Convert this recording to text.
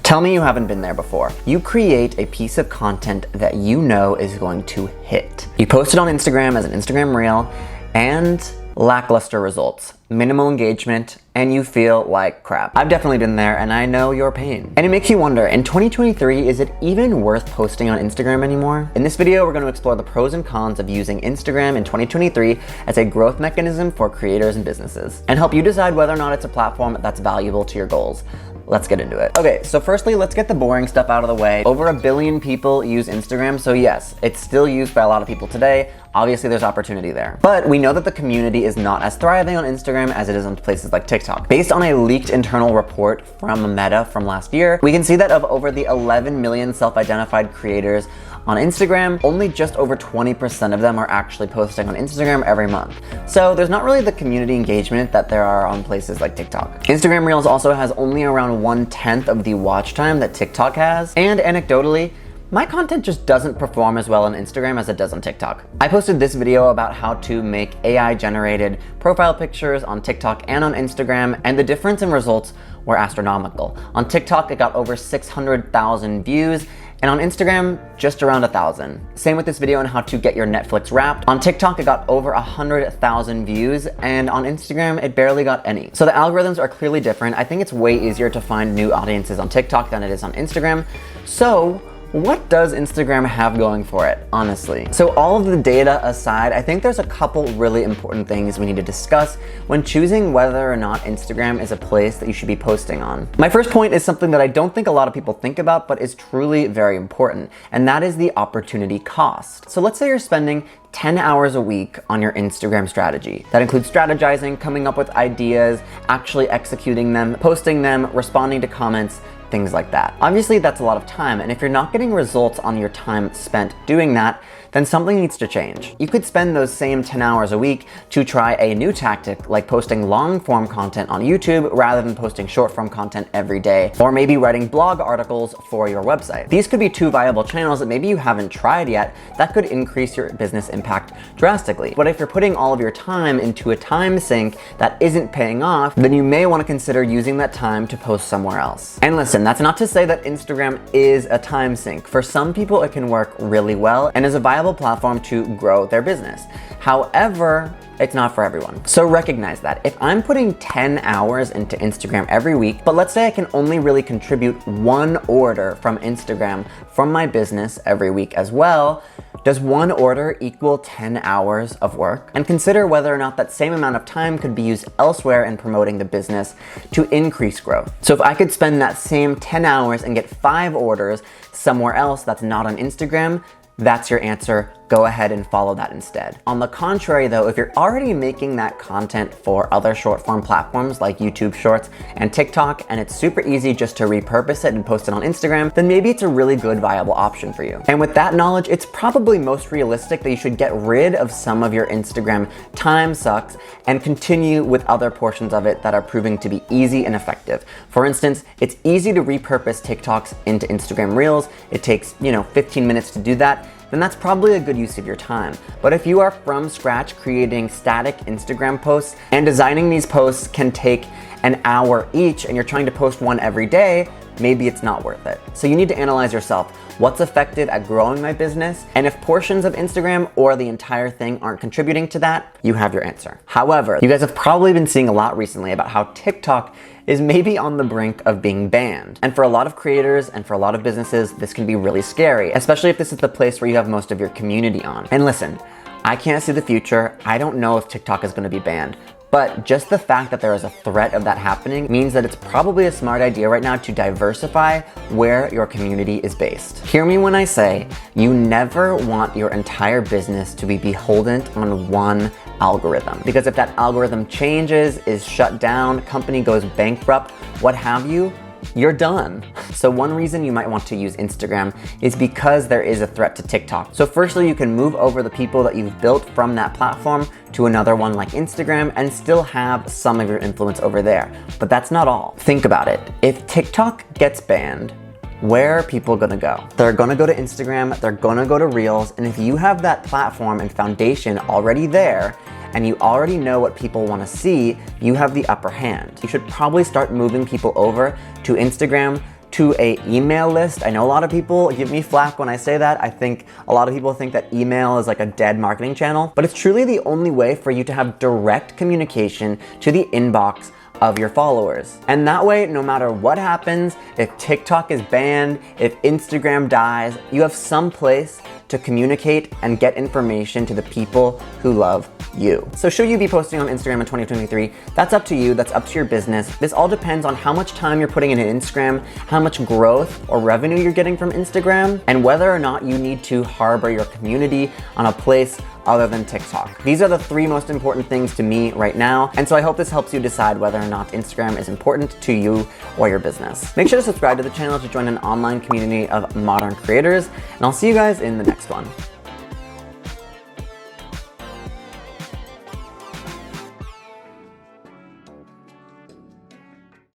Tell me you haven't been there before. You create a piece of content that you know is going to hit. You post it on Instagram as an Instagram reel, and lackluster results, minimal engagement, and you feel like crap. I've definitely been there, and I know your pain. And it makes you wonder, in 2023, is it even worth posting on Instagram anymore? In this video, we're going to explore the pros and cons of using Instagram in 2023 as a growth mechanism for creators and businesses, and help you decide whether or not it's a platform that's valuable to your goals. Let's get into it. Okay, so firstly, let's get the boring stuff out of the way. Over 1 billion people use Instagram, so yes, it's still used by a lot of people today. Obviously, there's opportunity there. But we know that the community is not as thriving on Instagram as it is on places like TikTok. Based on a leaked internal report from Meta from last year, we can see that of over the 11 million self-identified creators on Instagram, only just over 20% of them are actually posting on Instagram every month. So there's not really the community engagement that there are on places like TikTok. Instagram Reels also has only around 1/10 of the watch time that TikTok has. And anecdotally, my content just doesn't perform as well on Instagram as it does on TikTok. I posted this video about how to make AI generated profile pictures on TikTok and on Instagram, and the difference in results were astronomical. On TikTok, it got over 600,000 views, and on Instagram, just around 1,000. Same with this video on how to get your Netflix Wrapped. On TikTok, it got over 100,000 views, and on Instagram, it barely got any. So the algorithms are clearly different. I think it's way easier to find new audiences on TikTok than it is on Instagram. So what does Instagram have going for it, honestly? So all of the data aside, I think there's a couple really important things we need to discuss when choosing whether or not Instagram is a place that you should be posting on. My first point is something that I don't think a lot of people think about, but is truly very important, and that is the opportunity cost. So let's say you're spending 10 hours a week on your Instagram strategy. That includes strategizing, coming up with ideas, actually executing them, posting them, responding to comments, things like that. Obviously, that's a lot of time, and if you're not getting results on your time spent doing that, then something needs to change. You could spend those same 10 hours a week to try a new tactic, like posting long-form content on YouTube rather than posting short-form content every day, or maybe writing blog articles for your website. These could be two viable channels that maybe you haven't tried yet that could increase your business impact drastically. But if you're putting all of your time into a time sink that isn't paying off, then you may want to consider using that time to post somewhere else. And listen, that's not to say that Instagram is a time sink. For some people, it can work really well and is a viable platform to grow their business. However, it's not for everyone. So recognize that. If I'm putting 10 hours into Instagram every week, but let's say I can only really contribute 1 order from Instagram from my business every week as well, does 1 order equal 10 hours of work? And consider whether or not that same amount of time could be used elsewhere in promoting the business to increase growth. So if I could spend that same 10 hours and get 5 orders somewhere else that's not on Instagram, that's your answer. Go ahead and follow that instead. On the contrary though, if you're already making that content for other short form platforms like YouTube Shorts and TikTok, and it's super easy just to repurpose it and post it on Instagram, then maybe it's a really good viable option for you. And with that knowledge, it's probably most realistic that you should get rid of some of your Instagram time sucks and continue with other portions of it that are proving to be easy and effective. For instance, it's easy to repurpose TikToks into Instagram Reels. It takes, 15 minutes to do that. Then that's probably a good use of your time. But if you are from scratch creating static Instagram posts, and designing these posts can take an hour each, and you're trying to post one every day, maybe it's not worth it. So you need to analyze yourself. What's effective at growing my business? And if portions of Instagram or the entire thing aren't contributing to that, you have your answer. However, you guys have probably been seeing a lot recently about how TikTok is maybe on the brink of being banned. And for a lot of creators and for a lot of businesses, this can be really scary, especially if this is the place where you have most of your community on. And listen, I can't see the future. I don't know if TikTok is gonna be banned. But just the fact that there is a threat of that happening means that it's probably a smart idea right now to diversify where your community is based. Hear me when I say you never want your entire business to be beholden on one algorithm. Because if that algorithm changes, is shut down, company goes bankrupt, what have you, you're done. So one reason you might want to use Instagram is because there is a threat to TikTok. So firstly, you can move over the people that you've built from that platform to another one like Instagram and still have some of your influence over there. But that's not all. Think about it. If TikTok gets banned, where are people gonna go? They're gonna go to Instagram, they're gonna go to Reels, and if you have that platform and foundation already there, and you already know what people want to see, you have the upper hand. You should probably start moving people over to Instagram to a email list. I know a lot of people give me flack when I say that. I think a lot of people think that email is like a dead marketing channel, but it's truly the only way for you to have direct communication to the inbox of your followers. And that way, no matter what happens, if TikTok is banned, if Instagram dies, you have some place to communicate and get information to the people who love you. So should you be posting on Instagram in 2023? That's up to you, that's up to your business. This all depends on how much time you're putting into Instagram, how much growth or revenue you're getting from Instagram, and whether or not you need to harbor your community on a place other than TikTok. These are the 3 most important things to me right now, and so I hope this helps you decide whether or not Instagram is important to you or your business. Make sure to subscribe to the channel to join an online community of modern creators, and I'll see you guys in the next one.